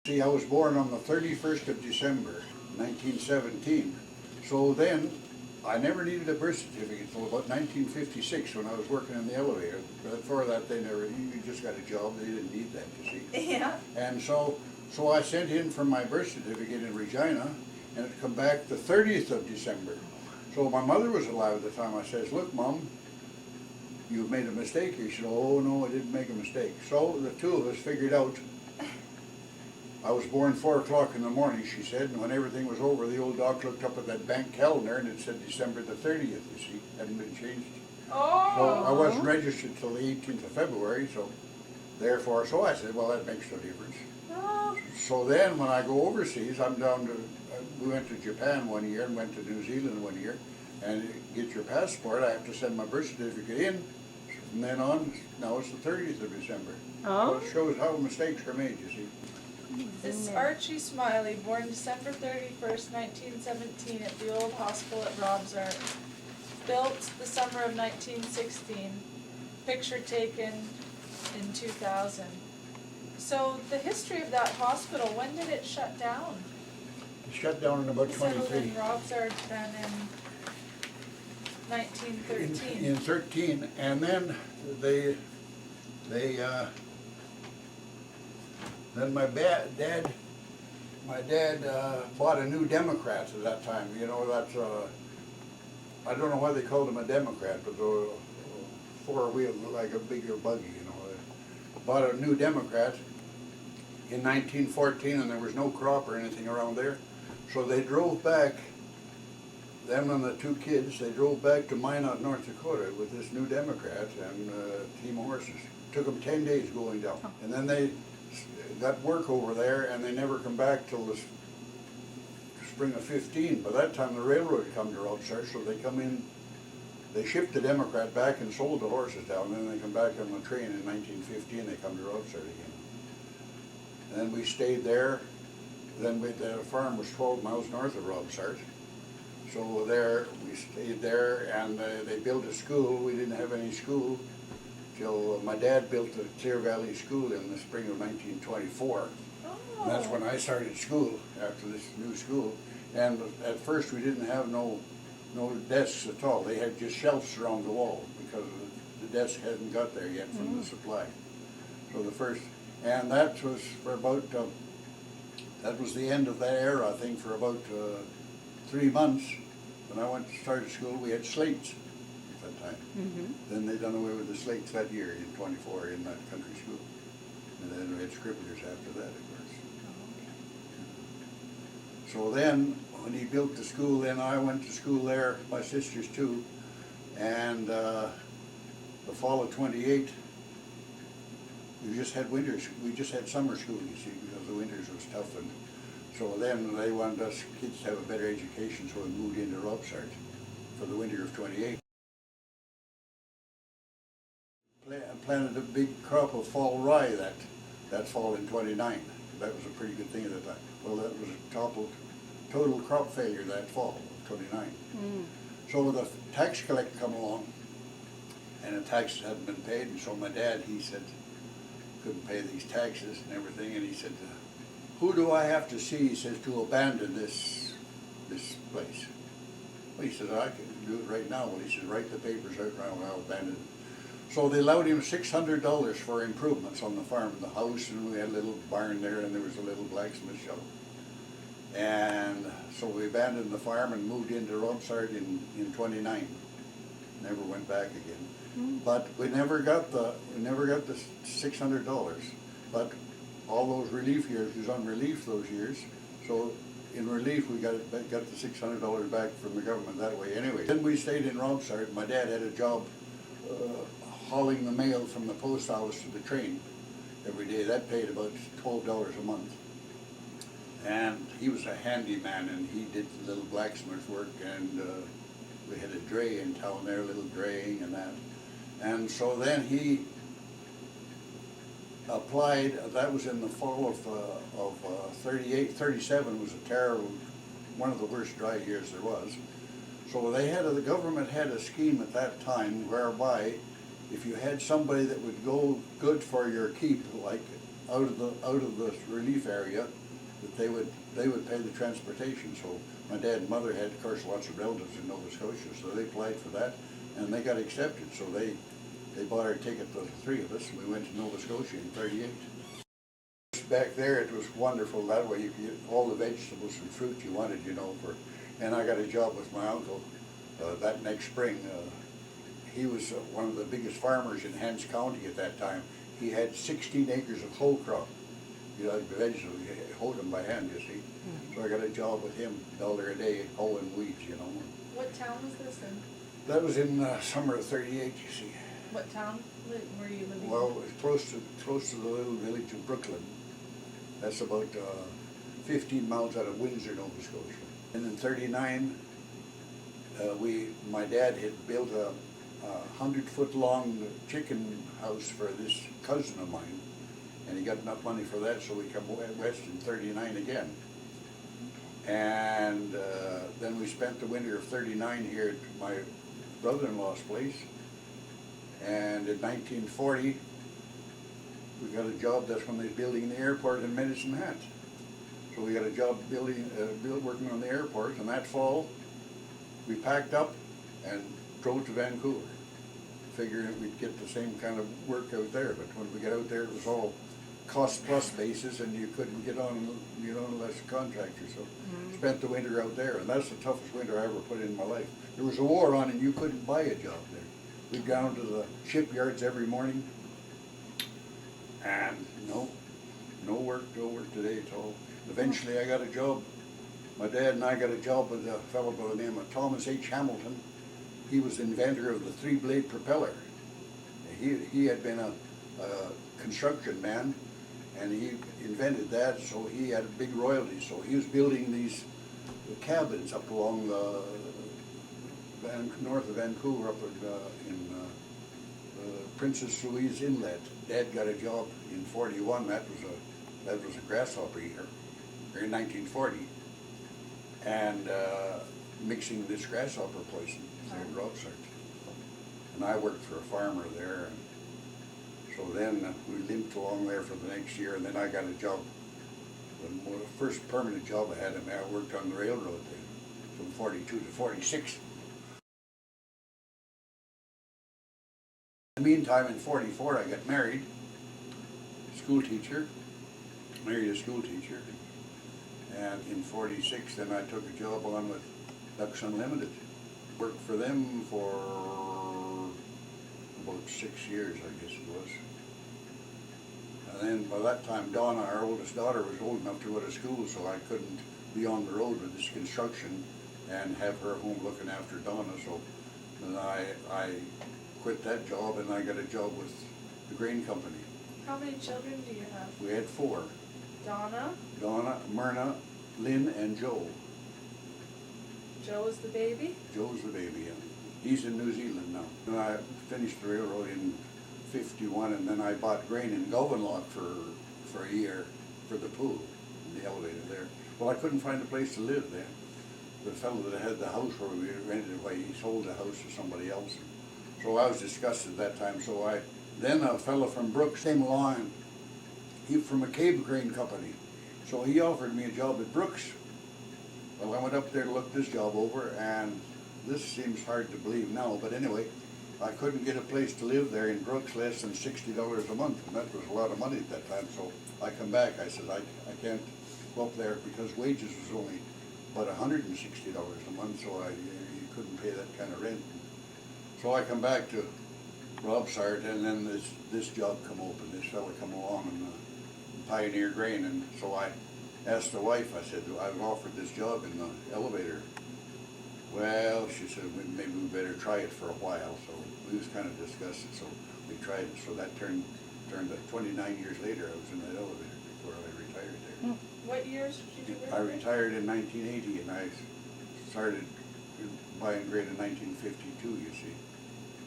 See, I was born on the 31st of December, 1917. So then, I never needed a birth certificate until about 1956 when I was working in the elevator. Before that, you just got a job, they didn't need that, you see. Yeah. And so I sent in for my birth certificate in Regina, and it come back the 30th of December. So my mother was alive at the time. I says, look, Mom, you've made a mistake here. She said, oh, no, I didn't make a mistake. So the two of us figured out I was born 4 o'clock in the morning, she said, and when everything was over, the old doc looked up at that bank calendar and it said December the 30th, you see, hadn't been changed. Oh. So I wasn't registered till the 18th of February, so therefore, so I said, well, that makes no difference. Oh. So then when I go overseas, I'm down to, we went to Japan one year and went to New Zealand one year, and to get your passport, I have to send my birth certificate in. From then on, now it's the 30th of December. Oh. So it shows how mistakes are made, you see. This is Archie Smiley, born December 31st, 1917 at the old hospital at Robsart. Built the summer of 1916. Picture taken in 2000. So the history of that hospital, when did it shut down? It shut down in about Settled 23. in Robsart then in 1913. In 13, and then then my dad bought a new Democrat at that time. You know, that's I don't know why they called him a Democrat, but the four-wheel like a bigger buggy. You know, bought a new Democrat in 1914, and there was no crop or anything around there, so they drove back. Them and the two kids, they drove back to Minot, North Dakota with this new Democrat and a team of horses. Took them 10 days going down. And then they got work over there and they never come back till the spring of 15. By that time the railroad had come to Robsart, so they come in, they shipped the Democrat back and sold the horses down. Then they come back on the train in 1915, they come to Robsart again. And then we stayed there. Then the farm was 12 miles north of Robsart. So there, we stayed there, and they built a school. We didn't have any school till my dad built the Clear Valley School in the spring of 1924. Oh. And that's when I started school, after this new school. And at first we didn't have no desks at all. They had just shelves around the wall because the desk hadn't got there yet from the supply. So the first, and that was for about, that was the end of that era, I think, for about 3 months. When I went to start school, we had slates at that time. Mm-hmm. Then they done away with the slates that year in 24 in that country school. And then we had scribblers after that, of course. Oh, okay. So then, when he built the school, then I went to school there, my sisters too. And the fall of 28, we just had winters. We just had summer school, you see, because the winters was tough. And so then they wanted us kids to have a better education, so we moved into Robsart for the winter of 28. Planted a big crop of fall rye that fall in 29. That was a pretty good thing at the time. Well, that was a total crop failure that fall of 29. Mm. So the tax collector come along, and the taxes hadn't been paid, and so my dad, he said, couldn't pay these taxes and everything, and he said, who do I have to see, he says, to abandon this place? Well, he says, I can do it right now. Well, he says, write the papers out now and I'll abandon it. So they allowed him $600 for improvements on the farm, the house, and we had a little barn there, and there was a little blacksmith shop. And so we abandoned the farm and moved into Robsart in 29. Never went back again. Mm. But we never got the $600. But all those relief years, we was on relief those years, so in relief we got the $600 back from the government that way anyway. Then we stayed in Robsart. My dad had a job hauling the mail from the post office to the train every day. That paid about $12 a month. And he was a handyman, and he did the little blacksmith work, and we had a dray in town there, a little draying and that. And so then he applied, that was in the fall of 38, 37 was a terrible, one of the worst dry years there was. So the government had a scheme at that time whereby if you had somebody that would go good for your keep, like out of the relief area, that they would pay the transportation. So my dad and mother had, of course, lots of relatives in Nova Scotia, so they applied for that, and they got accepted. So they bought our ticket for the three of us, and we went to Nova Scotia in '38. Back there, it was wonderful. That way you could get all the vegetables and fruit you wanted, you know. And I got a job with my uncle that next spring. He was one of the biggest farmers in Hants County at that time. He had 16 acres of whole crop. You know, vegetables, he hoed them by hand, you see. So I got a job with him, $1 a day, hoeing weeds, you know. What town was this in? That was in summer of '38, you see. What town were you living in? Well, it was close to the little village of Brooklyn. That's about 15 miles out of Windsor, Nova Scotia. And in '39, my dad had built a 100-foot long chicken house for this cousin of mine, and he got enough money for that, so we come west in '39 again. And then we spent the winter of '39 here at my brother-in-law's place. And in 1940, we got a job. That's when they were building the airport in Medicine Hat. So we got a job working on the airport. And that fall, we packed up and drove to Vancouver, figuring we'd get the same kind of work out there. But when we got out there, it was all cost-plus basis, and you couldn't get on, you know, unless a contractor. So spent the winter out there, and that's the toughest winter I ever put in my life. There was a war on, and you couldn't buy a job there. We'd go down to the shipyards every morning, and no work today at all. Eventually I got a job. My dad and I got a job with a fellow by the name of Thomas H. Hamilton. He was the inventor of the 3-blade propeller. He had been a construction man, and he invented that, so he had a big royalty. So he was building these cabins up along the north of Vancouver, up in Princess Louise Inlet. Dad got a job in '41. That was a grasshopper eater, or in 1940, and mixing this grasshopper poison in Robsart. And I worked for a farmer there, and so then we limped along there for the next year, and then I got a job. The first permanent job I had, I worked on the railroad there from '42 to '46. In the meantime, in '44, I got married, married a school teacher, and in '46, then I took a job on with Ducks Unlimited. Worked for them for about 6 years, I guess it was. And then by that time, Donna, our oldest daughter, was old enough to go to school, so I couldn't be on the road with this construction and have her home looking after Donna, so then I quit that job, and I got a job with the grain company. How many children do you have? We had 4. Donna? Donna, Myrna, Lynn, and Joe. Joe is the baby? Joe's the baby, and he's in New Zealand now. And I finished the railroad in '51, and then I bought grain in Gowanlock for a year for the pool, the elevator there. Well, I couldn't find a place to live there. The fellow that had the house where we rented it, he sold the house to somebody else. So I was disgusted at that time. So then a fellow from Brooks came along, he from a cable grain company. So he offered me a job at Brooks. Well, I went up there to look this job over, and this seems hard to believe now, but anyway, I couldn't get a place to live there in Brooks less than $60 a month, and that was a lot of money at that time. So I come back, I said, I can't go up there because wages was only about $160 a month, so you couldn't pay that kind of rent. So I come back to Robsart, and then this job come open. This fella come along and Pioneer Grain, and so I asked the wife. I said, I was offered this job in the elevator. Well, she said, maybe we better try it for a while. So we was kind of disgusted. So we tried it. So that turned to 29 years later. I was in that elevator before I retired there. What years did you work I there? retired in 1980, and I started buying grain in 1952. You see.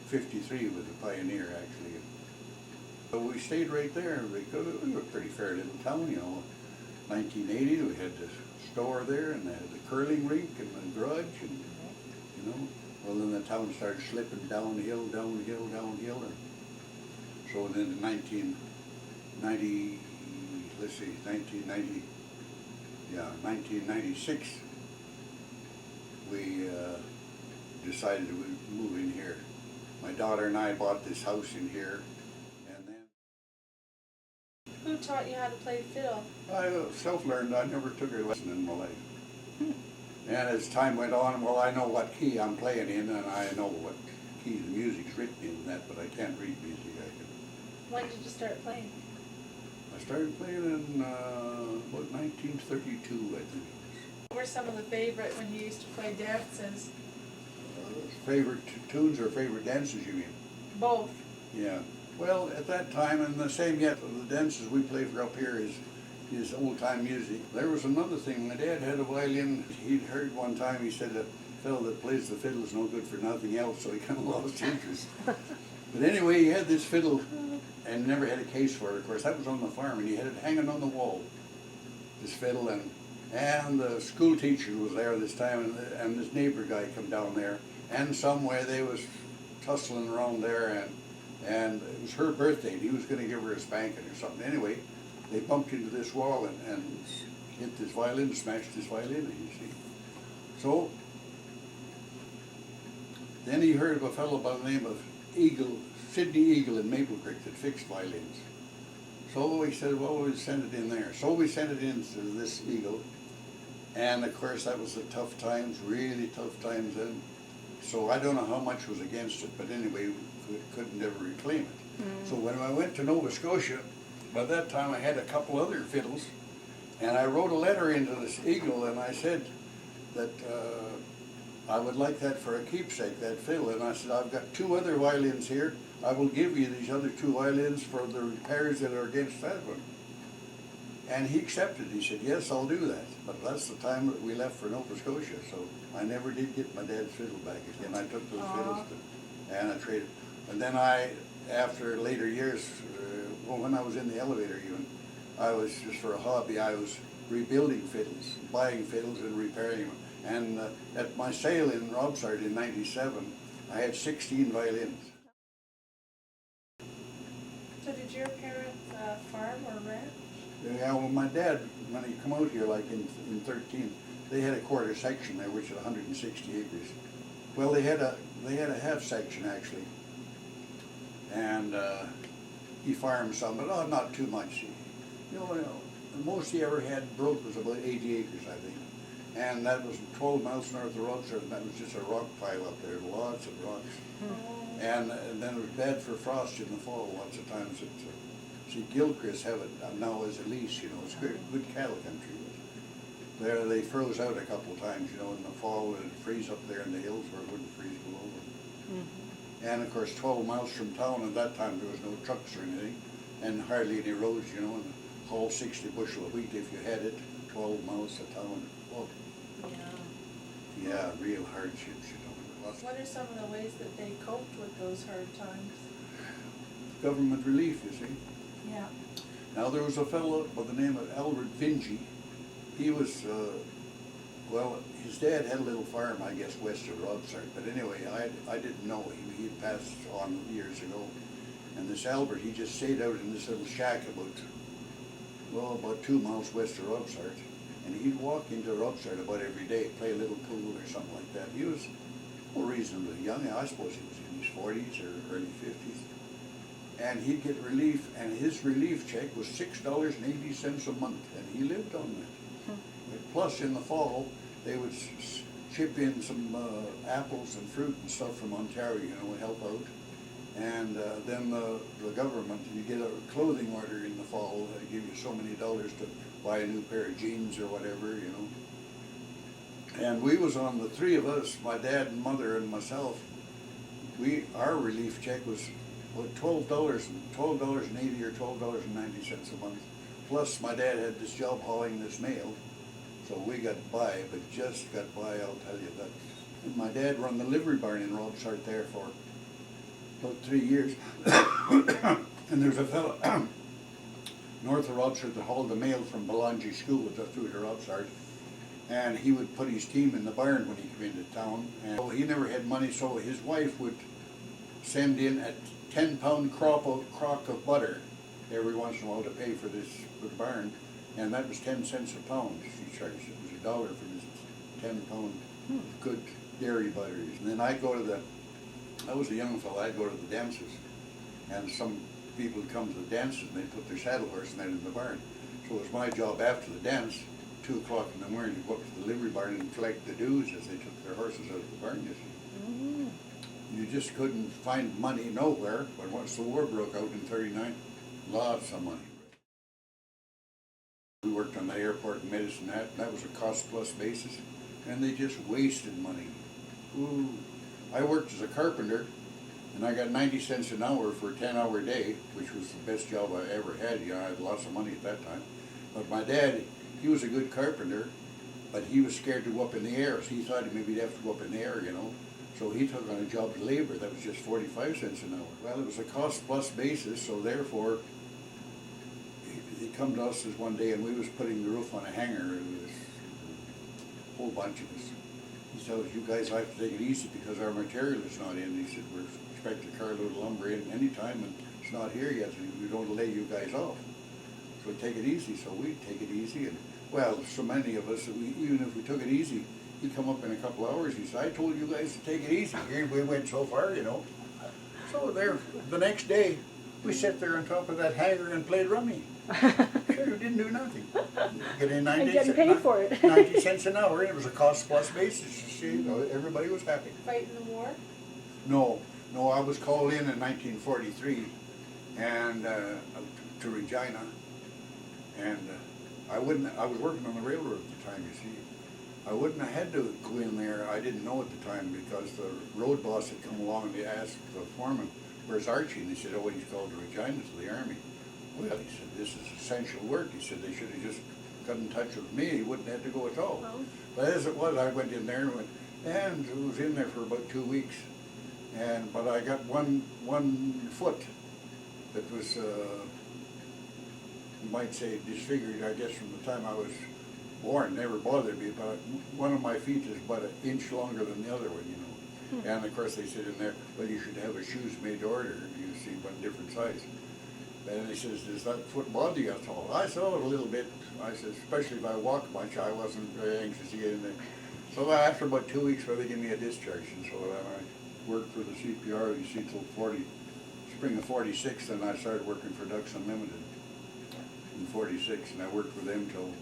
53 with the Pioneer, actually. So we stayed right there because it was a pretty fair little town, you know. 1980, we had the store there, and they had the curling rink and the garage, and you know. Well, then the town started slipping downhill, and so then in 1990, let's see, 1996, we decided to move in here. My daughter and I bought this house in here, and then Who taught you how to play fiddle? I self-learned. I never took a lesson in my life. And as time went on, well, I know what key I'm playing in, and I know what key the music's written in that, but I can't read music. When did you start playing? I started playing in about 1932, I think. What were some of the favorite when you used to play dances? Favorite tunes or favorite dances, you mean? Both. Yeah. Well, at that time, and the same yet, the dances we play for up here is old-time music. There was another thing. My dad had a violin. He'd heard one time, he said, a fellow that plays the fiddle is no good for nothing else, so he kind of lost interest. But anyway, he had this fiddle and never had a case for it, of course. That was on the farm, and he had it hanging on the wall, this fiddle, and the school teacher was there this time, and this neighbor guy come down there, and somewhere they was tussling around there, and it was her birthday, and he was going to give her a spanking or something. Anyway, they bumped into this wall and hit this violin, smashed this violin, you see. So then he heard of a fellow by the name of Sidney Eagle in Maple Creek that fixed violins. So he said, well, we'll send it in there. So we sent it in to this Eagle, and of course that was the tough times, really tough times then. So I don't know how much was against it, but anyway, we couldn't ever reclaim it. So when I went to Nova Scotia, by that time I had a couple other fiddles, and I wrote a letter into this Eagle, and I said that I would like that for a keepsake, that fiddle. And I said, I've got 2 other violins here. I will give you these other 2 violins for the repairs that are against that one. And he accepted. He said, yes, I'll do that. But that's the time that we left for Nova Scotia, so I never did get my dad's fiddle back again. I took those fiddles and I traded. And then after later years, well, when I was in the elevator even, I was just for a hobby, I was rebuilding fiddles, buying fiddles and repairing them. And at my sale in Robsart in '97, I had 16 violins. So did your parents farm or ranch? Yeah, well, my dad, when he come out here, like in 13, they had a quarter section there, which is 160 acres. Well, they had a half section actually, and he farmed some, but not too much. You know, the most he ever had broke was about 80 acres, I think. And that was 12 miles north of Robsart, and that was just a rock pile up there, lots of rocks. And then it was bad for frost in the fall lots of times. See, Gilchrist have it now as a lease, you know, it's good cattle country. There they froze out a couple of times, you know, in the fall, and it'd freeze up there in the hills where it wouldn't freeze below them. And of course 12 miles from town, at that time there was no trucks or anything, and hardly any roads, you know, and haul 60 bushel of wheat if you had it, 12 miles to town. Oh, yeah, real hardships, you know. What are some of the ways that they coped with those hard times? Government relief, you see. Yeah. Now there was a fellow by the name of Albert Vingy. He was, well, his dad had a little farm, I guess, west of Robsart. But anyway, I didn't know. He had passed on years ago. And this Albert, he just stayed out in this little shack about 2 miles west of Robsart. And he'd walk into Robsart about every day, play a little pool or something like that. He was reasonably young. I suppose he was in his 40s or early 50s. And he'd get relief, and his relief check was $6.80 a month, and he lived on that. Plus, in the fall, they would chip in some apples and fruit and stuff from Ontario, you know, help out. And then the government, you get a clothing order in the fall, they give you so many dollars to buy a new pair of jeans or whatever, you know. And we was on, the 3 of us, my dad and mother and myself, our relief check was $12.80 or $12.90 a month. Plus my dad had this job hauling this mail, so we got by, but just got by, I'll tell you that. And my dad run the livery barn in Robsart there for about 3 years. And there's a fellow north of Robsart that hauled the mail from Belongi School through to Robsart. And he would put his team in the barn when he came into town. And so he never had money, so his wife would send in a 10-pound crock of butter every once in a while to pay for this, for the barn, and that was 10 cents a pound she charged. It was $1 for this 10-pound good dairy butters. And then I'd go to I was a young fella, I'd go to the dances, and some people would come to the dances and they'd put their saddle horse and that in the barn. So it was my job after the dance, 2 o'clock in the morning, to go up to the livery barn and collect the dues as they took their horses out of the barn, you see. You just couldn't find money nowhere, but once the war broke out in '39, lots of money. We worked on the airport in Medicine Hat, and that was a cost-plus basis, and they just wasted money. Ooh. I worked as a carpenter, and I got 90 cents an hour for a 10-hour day, which was the best job I ever had. You know, I had lots of money at that time. But my dad, he was a good carpenter, but he was scared to go up in the air, so he thought maybe he'd have to go up in the air, you know. So he took on a job of labor that was just 45 cents an hour. Well, it was a cost-plus basis, so therefore, he come to us this one day, and we was putting the roof on a hanger, and there was a whole bunch of us. He said, you guys have to take it easy because our material is not in. He said, we're expecting a carload of lumber in any time, and it's not here yet, so we don't lay you guys off. So take it easy. So we'd take it easy, and well, so many of us, even if we took it easy, he'd come up in a couple hours. He said, I told you guys to take it easy. Here we went so far, you know. So there, the next day, we sat there on top of that hanger and played rummy. Sure, we didn't do nothing. Getting 90 getting paid for it. 90 cents an hour, and it was a cost-plus basis. You see, everybody was happy. Fighting the war? No, I was called in 1943, and to Regina, and I was working on the railroad at the time, you see. I wouldn't have had to go in there. I didn't know at the time because the road boss had come along and they asked the foreman, where's Archie? And he said, oh, he's called to Regina to the Army. Well, he said, this is essential work. He said, they should have just got in touch with me. He wouldn't have to go at all. Well, but as it was, I went in there and it was in there for about 2 weeks. But I got one foot that was, you might say, disfigured, I guess, from the time I was born. Never bothered me, but one of my feet is about an inch longer than the other one, you know. And of course they said in there, well, you should have a shoes made to order, you see, but different size. And he says, does that foot bother you at all? I said, oh, a little bit. I said, especially if I walk much, I wasn't very anxious to get in there. So after about 2 weeks, they gave me a discharge, and so then I worked for the CPR, you see, till spring of 46, then I started working for Ducks Unlimited in 46, and I worked for them till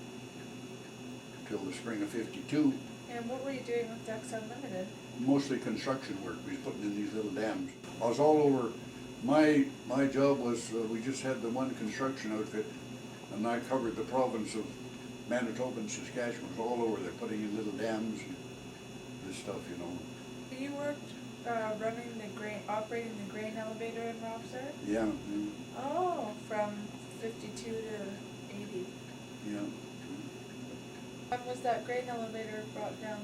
the spring of 52. And what were you doing with Ducks Unlimited? Mostly construction work. We was putting in these little dams. I was all over. My job was, we just had the one construction outfit, and I covered the province of Manitoba and Saskatchewan. It was all over there, putting in little dams and this stuff, you know. You worked operating the grain elevator in Robsart? Yeah. Oh, from 52 to 80. Yeah. When was that grain elevator brought down?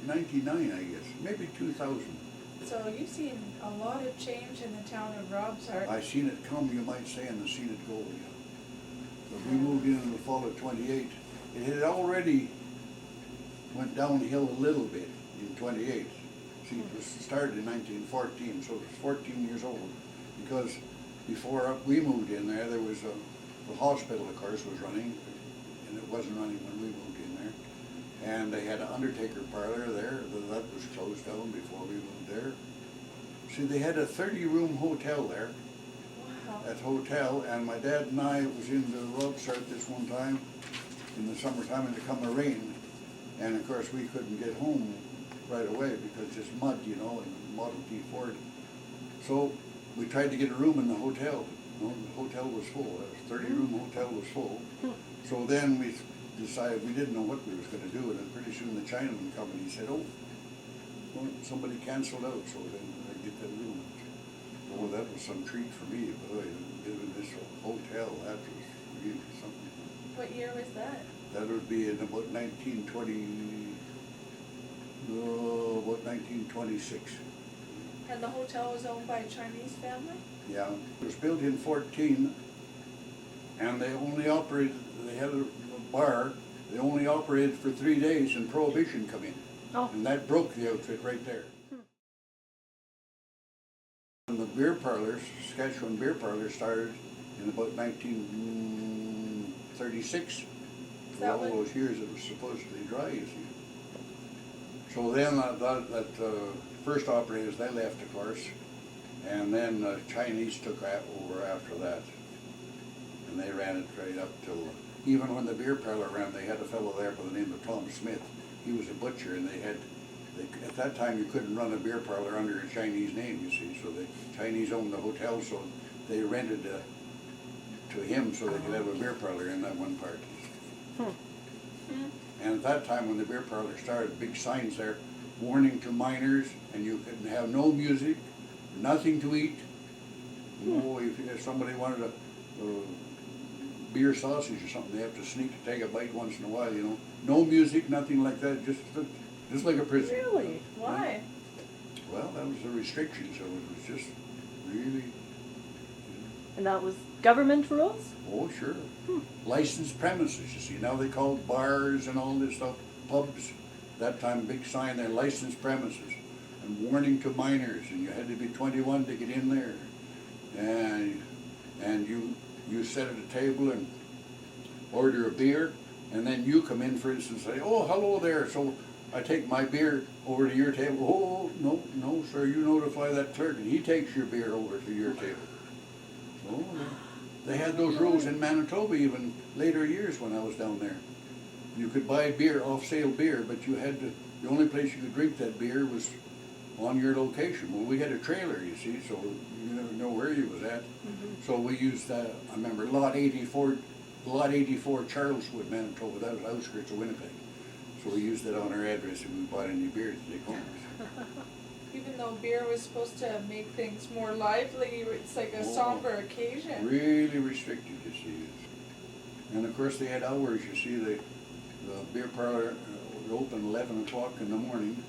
99, I guess, maybe 2000. So you've seen a lot of change in the town of Robsart. I seen it come, you might say, and I seen it go. Yeah. But we moved in the fall of 28. It had already went downhill a little bit in 28. See, it was started in 1914, so it was 14 years old. Because before we moved in there, there was the hospital, of course, was running, and it wasn't running when we moved in there. And they had an undertaker parlor there. That was closed down before we moved there. See, they had a 30-room hotel there. Wow. That hotel, and my dad and I was in the Robsart this one time in the summertime, and it come a rain. And of course, we couldn't get home right away because just mud, you know, and Model T Ford. So we tried to get a room in the hotel. No, the hotel was full. That 30-room hotel was full. So then we decided, we didn't know what we was going to do, and then pretty soon the Chinaman come and he said, oh, well, somebody canceled out, so then I get that room. Oh, that was some treat for me, boy, living in this hotel, that was really something. What year was that? That would be in about 1926. And the hotel was owned by a Chinese family? Yeah, it was built in 14, and they only operated, they had a bar, they only operated for 3 days, and Prohibition come in. Oh. And that broke the outfit right there. And the beer parlors, Saskatchewan beer parlors started in about 1936. For that all when- those years it was supposedly dry, you see. So then that first operators, they left, of course, and then the Chinese took over after that. And they ran it right up till, even when the beer parlor ran, they had a fellow there by the name of Tom Smith. He was a butcher, and at that time you couldn't run a beer parlor under a Chinese name, you see. So the Chinese owned the hotel, so they rented to him so they could have a beer parlor in that one part. And at that time, when the beer parlor started, big signs there, warning to minors, and you could have no music, nothing to eat. No, if somebody wanted a beer sausage or something, they have to sneak to take a bite once in a while, you know. No music, nothing like that, just like a prison. Really? Why? Well, that was the restriction, so it was just really, And that was government rules? oh, sure. Licensed premises, you see. Now they call it bars and all this stuff, pubs. That time, big sign there, licensed premises. And warning to minors, and you had to be 21 to get in there. And you sit at a table and order a beer, and then you come in, for instance, and say, oh, hello there, so I take my beer over to your table. Oh, no, sir, you notify that clerk, and he takes your beer over to your table. Oh, they had those rules in Manitoba even later years when I was down there. You could buy beer, off-sale beer, but you had to, the only place you could drink that beer was on your location. Well, we had a trailer, you see, so you never know where you was at. So we used, I remember, Lot 84 Charleswood, Manitoba. That was outskirts of Winnipeg. So we used it on our address if we bought any beer to take home. Even though beer was supposed to make things more lively, it's like a Oh. somber occasion. Really restricted, you see. And of course they had hours, you see. The beer parlor would open 11 o'clock in the morning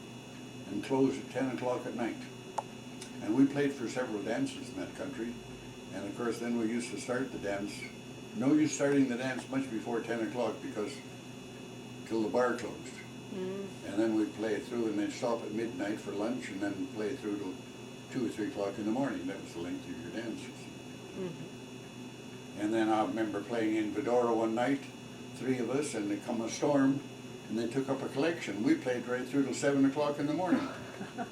and close at 10 o'clock at night. And we played for several dances in that country. And of course then we used to start the dance. No use starting the dance much before 10 o'clock because till the bar closed. And then we'd play it through and then stop at midnight for lunch and then play through till 2 or 3 o'clock in the morning. That was the length of your dances. And then I remember playing in Vidora one night, 3 of us, and there come a storm, and they took up a collection. We played right through till 7 o'clock in the morning.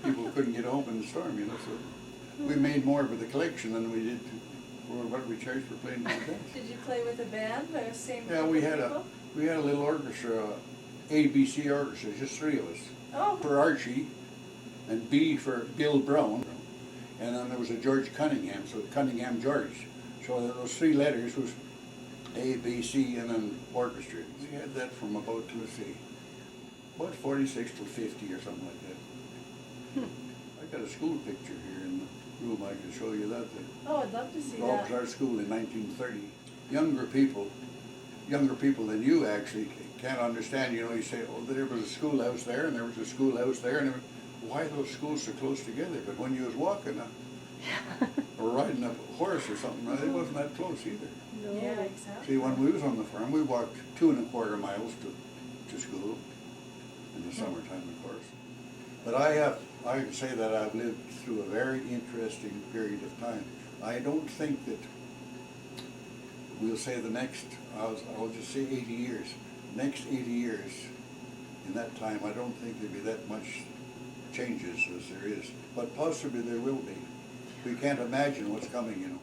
People couldn't get home in the storm, you know, so we made more with the collection than we did for what we charged for playing the dance. Did you play with a band, the same Yeah, group we of had people? a little orchestra, ABC orchestra, just 3 of us. Oh, For Archie, and B for Bill Brown, and then there was a George Cunningham, so Cunningham George. So those 3 letters was A, B, C, and then orchestra. We had that from about, let's see, about 46 to 50 or something like that. I got a school picture here in the room, I can show you that. oh, I'd love to see Rob's that. Art School in 1930. Younger people than you actually can't understand, you know, you say, oh, there was a schoolhouse there, and there was a schoolhouse there, and why are those schools so close together? But when you was walking or riding a horse or something, it wasn't that close either. No. Yeah, exactly. See, when we was on the farm, we walked 2.25 miles to school in the summertime, of course. But I can say that I've lived through a very interesting period of time. I don't think that we'll say the next, I'll just say 80 years. Next 80 years, in that time, I don't think there'll be that much changes as there is. But possibly there will be. We can't imagine what's coming, you know.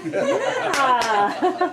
Yeah.